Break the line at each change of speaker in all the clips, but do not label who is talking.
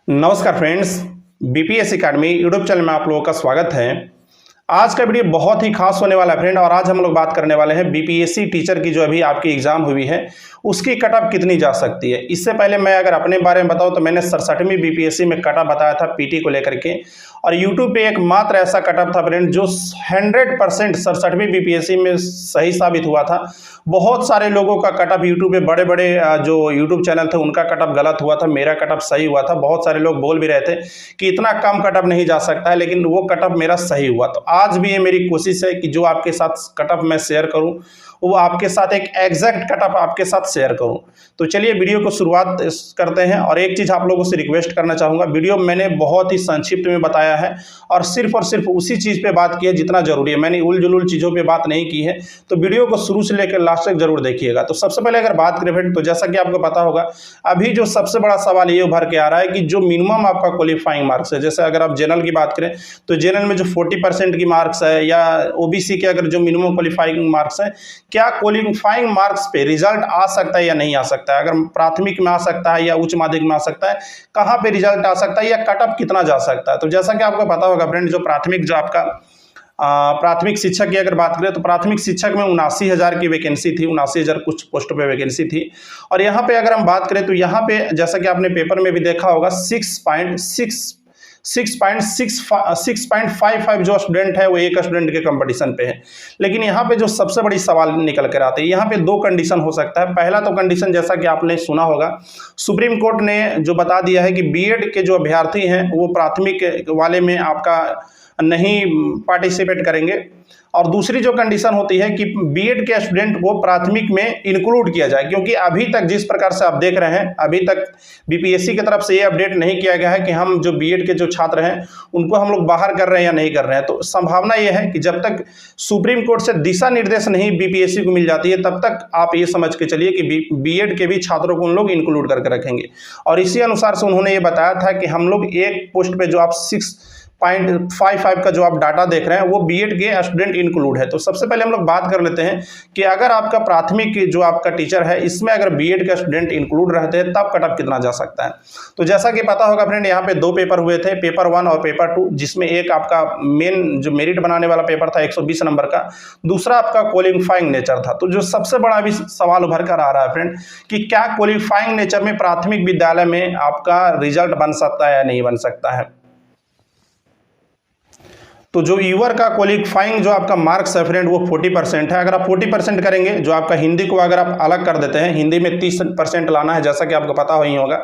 नमस्कार friends, BPSC academy YouTube channel में आप लोगों का स्वागत है। आज का वीडियो बहुत ही खास होने वाला है फ्रेंड। और आज हम लोग बात करने वाले हैं बीपीएससी टीचर की जो अभी आपकी एग्जाम हुई है उसकी कट ऑफ कितनी जा सकती है। इससे पहले मैं अगर अपने बारे में बताऊं तो मैंने 67वीं बीपीएससी में कट ऑफ बताया था पीटी को लेकर के, और यूट्यूब पे एकमात्र ऐसा कट ऑफ था फ्रेंड जो 100% 67वीं बीपीएससी में सही साबित हुआ था। बहुत सारे लोगों का कट ऑफ यूट्यूब पे बड़े बड़े जो यूट्यूब चैनल थे उनका कट ऑफ गलत हुआ था, मेरा कट ऑफ सही हुआ था। बहुत सारे लोग बोल भी रहे थे कि इतना कम कट ऑफ नहीं जा सकता है, लेकिन वो कट ऑफ मेरा सही हुआ। तो आज भी ये मेरी कोशिश है कि जो आपके साथ कट ऑफ मैं शेयर करूं वो आपके साथ एक एग्जैक्ट कट ऑफ आपके साथ शेयर करूं। तो चलिए वीडियो को शुरुआत करते हैं। और एक चीज़ आप लोगों से रिक्वेस्ट करना चाहूँगा, वीडियो मैंने बहुत ही संक्षिप्त में बताया है और सिर्फ उसी चीज़ पे बात की है जितना जरूरी है। मैंने उल जुलूल चीज़ों पे बात नहीं की है, तो वीडियो को शुरू से लेकर लास्ट तक जरूर देखिएगा। तो सबसे पहले अगर बात करें फ्रेंड, तो जैसा कि आपको पता होगा अभी जो सबसे बड़ा सवाल ये उभर के आ रहा है कि जो मिनिमम आपका क्वालिफाइंग मार्क्स है, जैसे अगर आप जनरल की बात करें तो जनरल में जो 40% की मार्क्स है, या ओबीसी के अगर जो मिनिमम क्वालिफाइंग मार्क्स है, क्या क्वालिफाइंग मार्क्स पे रिजल्ट आ सकता है या नहीं आ सकता है। अगर प्राथमिक में आ सकता है या उच्च माध्यमिक में आ सकता है, कहाँ पे रिजल्ट आ सकता है या कट ऑफ कितना जा सकता है। तो जैसा कि आपको पता होगा फ्रेंड, जो प्राथमिक जो आपका प्राथमिक शिक्षक की अगर बात करें तो प्राथमिक शिक्षक में 79,000 की वैकेंसी थी, 79,000 कुछ पोस्टों पे वैकेंसी थी। और यहाँ पे अगर हम बात करें तो यहाँ पे जैसा कि आपने पेपर में भी देखा होगा 6.55 जो स्टूडेंट है वो एक स्टूडेंट के कंपटीशन पे है। लेकिन यहाँ पे जो सबसे बड़ी सवाल निकल कर आते हैं, यहाँ पे दो कंडीशन हो सकता है। पहला तो कंडीशन जैसा कि आपने सुना होगा, सुप्रीम कोर्ट ने जो बता दिया है कि बीएड के जो अभ्यर्थी हैं वो प्राथमिक वाले में आपका नहीं पार्टिसिपेट करेंगे। और दूसरी जो कंडीशन होती है कि बीएड के स्टूडेंट को प्राथमिक में इंक्लूड किया जाए, क्योंकि अभी तक जिस प्रकार से आप देख रहे हैं अभी तक बीपीएससी की तरफ से ये अपडेट नहीं किया गया है कि हम जो बीएड के जो छात्र हैं उनको हम लोग बाहर कर रहे हैं या नहीं कर रहे हैं। तो संभावना ये है कि जब तक सुप्रीम कोर्ट से दिशा निर्देश नहीं बीपीएससी को मिल जाती है तब तक आप ये समझ के चलिए कि बीएड के भी छात्रों को उन लोग इंक्लूड करके रखेंगे। और इसी अनुसार से उन्होंने ये बताया था कि हम लोग एक पोस्ट पे जो आप 6.55 का जो आप डाटा देख रहे हैं वो बीएड के स्टूडेंट इंक्लूड है। तो सबसे पहले हम लोग बात कर लेते हैं कि अगर आपका प्राथमिक जो आपका टीचर है इसमें अगर बीएड का स्टूडेंट इंक्लूड रहते हैं तब कट ऑफ कितना जा सकता है। तो जैसा कि पता होगा फ्रेंड, यहाँ पे दो पेपर हुए थे, पेपर 1 और पेपर 2, जिसमें एक आपका मेन जो मेरिट बनाने वाला पेपर था 120 नंबर का, दूसरा आपका क्वालिफाइंग नेचर था। तो जो सबसे बड़ा अभी सवाल उभर कर आ रहा है फ्रेंड कि क्या क्वालिफाइंग नेचर में प्राथमिक विद्यालय में आपका रिजल्ट बन सकता है या नहीं बन सकता है। तो जो ईवर का क्वालिफाइंग जो आपका मार्क्स है फ्रेंड वो 40% है। अगर आप 40% करेंगे, जो आपका हिंदी को अगर आप अलग कर देते हैं, हिंदी में 30% लाना है जैसा कि आपको पता ही होगा।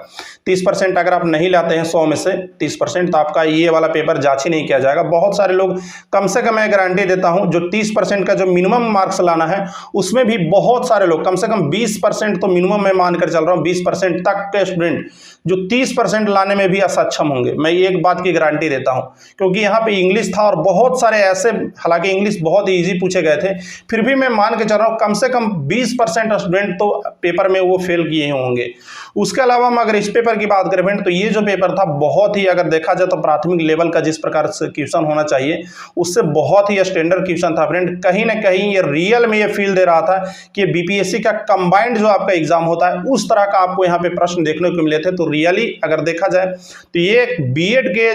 30% अगर आप नहीं लाते हैं 100 में से 30%, तो आपका ये वाला पेपर जांच ही नहीं किया जाएगा। बहुत सारे लोग, कम से कम मैं गारंटी देता हूं, जो 30% का जो मिनिमम मार्क्स लाना है उसमें भी बहुत सारे लोग, कम से कम 20% तो मिनिमम मैं मानकर चल रहा हूँ, 20% तक के स्टूडेंट जो 30% लाने में भी असक्षम होंगे। मैं एक बात की गारंटी देता हूं, क्योंकि यहाँ पे इंग्लिश था और बहुत सारे ऐसे, हालांकि इंग्लिश बहुत ही ईजी पूछे गए थे, फिर भी मैं मान के चल रहा हूँ कम से कम 20% स्टूडेंट तो पेपर में वो फेल किए होंगे। उसके अलावा हम अगर इस पेपर की बात करें फ्रेंड, तो ये जो पेपर था बहुत ही, अगर देखा जाए तो प्राथमिक लेवल का जिस प्रकार से क्वेश्चन होना चाहिए उससे बहुत ही स्टैंडर्ड क्वेश्चन था फ्रेंड। कहीं ना कहीं ये रियल में ये फील दे रहा था कि बीपीएससी का कंबाइंड जो आपका एग्जाम होता है उस तरह का आपको यहाँ पे प्रश्न देखने को मिले थे। तो रियली अगर देखा जाए तो ये बीएड के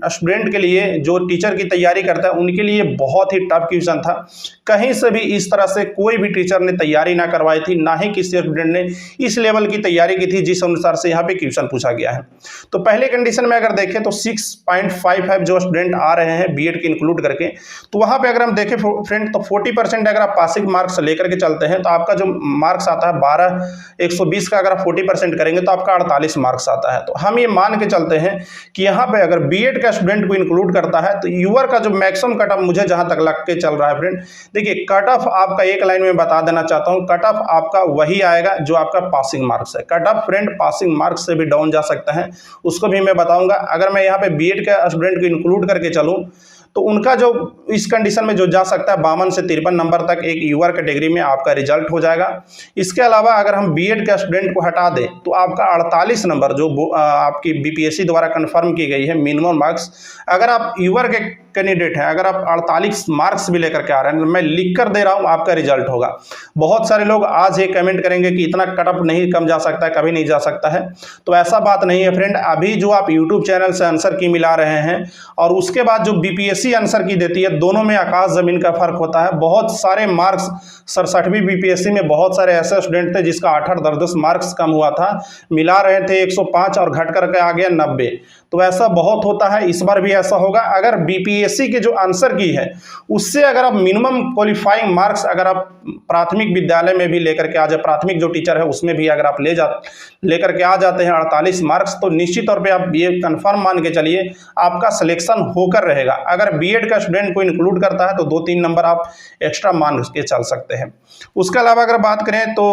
स्टूडेंट के लिए, जो टीचर की तैयारी करता है उनके लिए बहुत ही टफ क्वेश्चन था। कहीं से भी इस तरह से कोई भी टीचर ने तैयारी ना करवाई थी, ना ही किसी स्टूडेंट ने इस लेवल की तैयारी की थी जिस अनुसार से यहाँ पे क्वेश्चन पूछा गया है। तो पहले कंडीशन में अगर देखें तो 6.55 जो स्टूडेंट आ रहे हैं बीएड के इंक्लूड करके, तो वहाँ पे अगर हम देखें फ्रेंड तो 40% अगर आप पासिंग मार्क्स लेकर के चलते हैं तो आपका जो मार्क्स आता है 12/120 का, अगर आप 40% करेंगे तो आपका 48 मार्क्स आता है। तो हम ये मान के चलते हैं कि यहाँ पे अगर बीएड का स्टूडेंट को इंक्लूड करता है तो यूआर का जो मैक्सिमम कट ऑफ मुझे जहां तक लग के चल रहा है फ्रेंड, देखिए कट ऑफ आपका एक लाइन में बता देना चाहता हूं, कट ऑफ आपका वही आएगा जो आपका पासिंग मार्क्स है। Cut off friend passing marks से भी डाउन जा सकता है, उसको भी मैं बताऊंगा। अगर मैं यहाँ पे बीएड का स्टूडेंट को इंक्लूड करके चलूँ तो उनका जो इस कंडीशन में जो जा सकता है 52 से 53 नंबर तक एक यूआर कैटेगरी में आपका रिजल्ट हो जाएगा। इसके अलावा अगर हम बीएड के स्टूडेंट को हटा दें तो आपका 48 नंबर जो आपकी बीपीएससी द्वारा कंफर्म की गई है मिनिमम मार्क्स, अगर आप यूआर के कैंडिडेट हैं, अगर आप 48 मार्क्स भी लेकर के आ रहे हैं, मैं लिख कर दे रहा हूं आपका रिजल्ट होगा। बहुत सारे लोग आज ये कमेंट करेंगे कि इतना कट ऑफ नहीं कम जा सकता है, कभी नहीं जा सकता है, तो ऐसा बात नहीं है फ्रेंड। अभी जो आप यूट्यूब चैनल से आंसर की मिला रहे हैं और उसके बाद जो बीपीएससी आंसर की देती है, दोनों में आकाश जमीन का फर्क होता है। बहुत सारे मार्क्स 67वीं बीपीएससी में बहुत सारे ऐसे स्टूडेंट थे जिसका 8-8, 10-10 मार्क्स कम हुआ था, मिला रहे थे 105 और घट करके आ गया 90। तो ऐसा बहुत होता है, इस बार भी ऐसा होगा। अगर बीपीएससी के जो आंसर की है उससे अगर आप मिनिमम क्वालिफाइंग मार्क्स अगर आप प्राथमिक विद्यालय में भी लेकर के आ जाए, प्राथमिक जो टीचर है उसमें भी अगर आप लेकर के आ जाते हैं 48 मार्क्स, तो निश्चित तौर पे आप ये कंफर्म मान के चलिए आपका सिलेक्शन होकर रहेगा। अगर बीएड का स्टूडेंट को इंक्लूड करता है तो 2-3 नंबर आप एक्स्ट्रा मान के चल सकते हैं। उसके अलावा अगर बात करें तो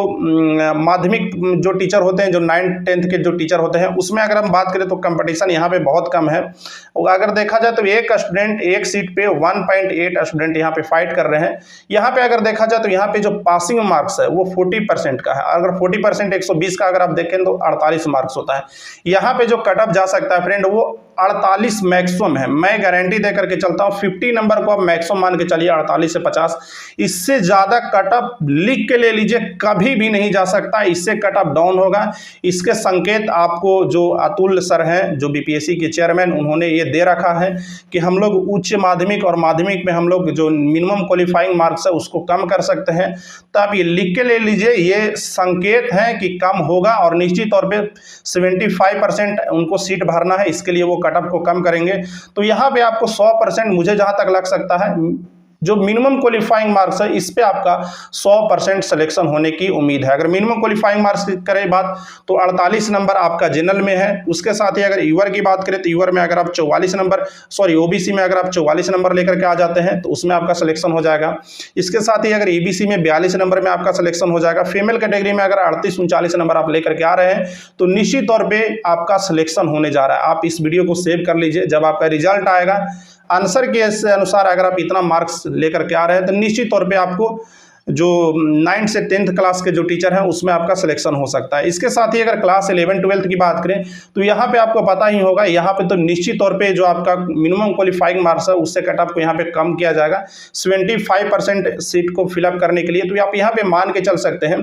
माध्यमिक जो टीचर होते हैं, जो 9th-10th के जो टीचर होते हैं, उसमें अगर हम बात करें तो कंपटीशन यहाँ पे बहुत कम है। अगर देखा जाए तो एक स्टूडेंट एक सीट पे 1.8 स्टूडेंट यहाँ पे फाइट कर रहे हैं। यहाँ पे अगर देखा जाए तो यहाँ पे जो पासिंग मार्क्स है वो 40% का है। अगर 40% 120 का अगर आप देखें तो 48 मार्क्स होता है। यहाँ पे जो कट ऑफ जा सकता है फ्रेंड वो 48 मैक्सिमम है। मैं गारंटी दे करके चलता हूँ 50 नंबर को आप मैक्सिमम मान के चलिए, 48 से 50। इससे ज़्यादा कट ऑफ लिख के ले लीजिए, कभी भी नहीं जा सकता, इससे कट ऑफ डाउन होगा। इसके संकेत आपको जो अतुल सर हैं, जो बीपीएससी के चेयरमैन, उन्होंने ये दे रखा है कि हम लोग उच्च माध्यमिक और माध्यमिक में हम लोग जो मिनिमम क्वालिफाइंग मार्क्स है उसको कम कर सकते हैं। तो आप ये लिख के ले लीजिए, ये संकेत है कि कम होगा और निश्चित तौर पे 75% उनको सीट भरना है, इसके लिए वो कट ऑफ को कम करेंगे। तो यहाँ पे आपको 100% मुझे जहाँ तक लग सकता है जो मिनिमम क्वालिफाइंग मार्क्स है इस पे आपका 100% सिलेक्शन होने की उम्मीद है। अगर मिनिमम क्वालिफाइंग मार्क्स की करें बात तो 48 नंबर आपका जनरल में है। उसके साथ ही अगर यूआर की बात करें तो यूआर में अगर आप 44 नंबर ओबीसी में अगर आप 44 नंबर लेकर के आ जाते हैं तो उसमें आपका सिलेक्शन हो जाएगा। इसके साथ ही अगर ईबीसी में 42 नंबर में आपका सिलेक्शन हो जाएगा। फीमेल कैटेगरी में अगर 38-39 नंबर आप लेकर के आ रहे हैं तो निश्चित तौर पर आपका सिलेक्शन होने जा रहा है। आप इस वीडियो को सेव कर लीजिए, जब आपका रिजल्ट आएगा आंसर के अनुसार अगर आप इतना मार्क्स लेकर के आ रहे हैं तो निश्चित तौर पे आपको जो 9th से 10th क्लास के जो टीचर हैं उसमें आपका सिलेक्शन हो सकता है। इसके साथ ही अगर क्लास 11-12 की बात करें तो यहाँ पे आपको पता ही होगा, यहाँ पे तो निश्चित तौर पे जो आपका मिनिमम क्वालिफाइंग मार्क्स है उससे कट ऑफ को यहाँ पे कम किया जाएगा 75% सीट को फिलअप करने के लिए। तो आप यहाँ पे मान के चल सकते हैं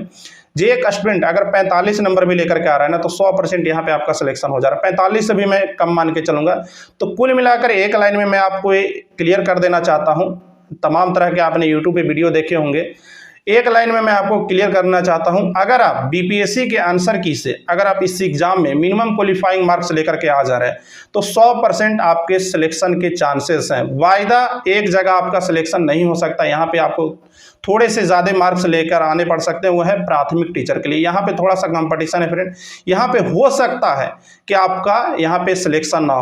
जे एक स्टूडेंट अगर 45 नंबर भी लेकर के आ रहा है ना तो 100% यहाँ पे आपका सिलेक्शन हो जा रहा है। 45 से भी मैं कम मान के चलूंगा। तो कुल मिलाकर एक लाइन में मैं आपको ये क्लियर कर देना चाहता हूँ, तमाम तरह के आपने यूट्यूब पे वीडियो देखे होंगे, एक लाइन में मैं आपको क्लियर करना चाहता हूं, अगर आप बीपीएससी के आंसर की से अगर आप इस एग्जाम में मिनिमम क्वालिफाइंग मार्क्स लेकर के आ जा रहे हैं तो 100% आपके सिलेक्शन के चांसेस हैं। वायदा एक जगह आपका सिलेक्शन नहीं हो सकता, यहाँ पे आपको थोड़े से ज़्यादा मार्क्स लेकर आने पड़ सकते हैं, वो है प्राथमिक टीचर के लिए। यहाँ पे थोड़ा सा कंपटीशन है फ्रेंड, यहाँ पे हो सकता है कि आपका यहाँ पे सिलेक्शन ना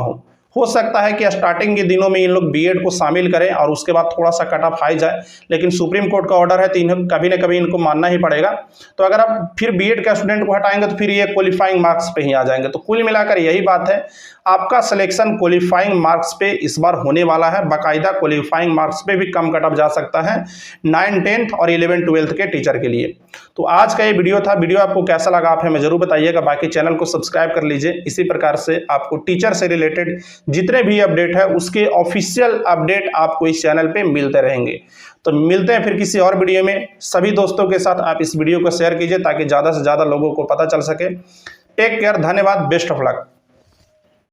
हो सकता है कि स्टार्टिंग के दिनों में इन लोग बीएड को शामिल करें और उसके बाद थोड़ा सा कट ऑफ हाई जाए, लेकिन सुप्रीम कोर्ट का ऑर्डर है तो इन्हें कभी ना कभी इनको मानना ही पड़ेगा। तो अगर आप फिर बीएड का स्टूडेंट को हटाएंगे तो फिर ये क्वालिफाइंग मार्क्स पे ही आ जाएंगे। तो कुल मिलाकर यही बात है, आपका सिलेक्शन क्वालिफाइंग मार्क्स पे इस बार होने वाला है। बाकायदा क्वालिफाइंग मार्क्स पे भी कम कट ऑफ जा सकता है 9, 10th और 11, 12th के टीचर के लिए। तो आज का ये वीडियो था, वीडियो आपको कैसा लगा आप हमें जरूर बताइएगा। बाकी चैनल को सब्सक्राइब कर लीजिए, इसी प्रकार से आपको टीचर से रिलेटेड जितने भी अपडेट है उसके ऑफिशियल अपडेट आपको इस चैनल पे मिलते रहेंगे। तो मिलते हैं फिर किसी और वीडियो में। सभी दोस्तों के साथ आप इस वीडियो को शेयर कीजिए ताकि ज़्यादा से ज़्यादा लोगों को पता चल सके। टेक केयर, धन्यवाद, बेस्ट ऑफ लक।